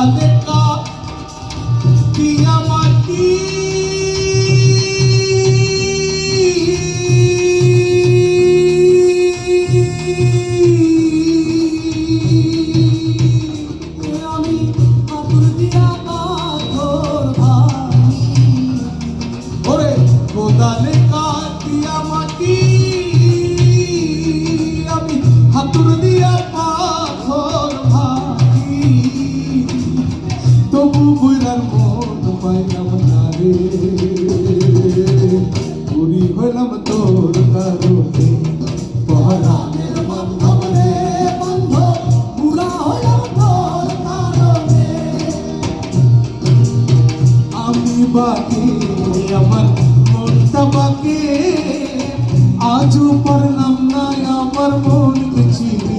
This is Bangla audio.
দেখা দিয়া মাটি আমি আতুর দিয়া পাথর ভাঙি ওরে কোদালে কাটিয়া মাটি আমি হাতুর দিয়া পাথর ভাঙি তবু বইরার মন পাইলাম না রে পুরি হইলাম তোর কারণে পরাণের বান্ধব রে বন্ধ বুড়া হইলাম তোর কারণে আমি বাকি আমার মনটা বাকি আজও পারলাম না আমার মন চিনতে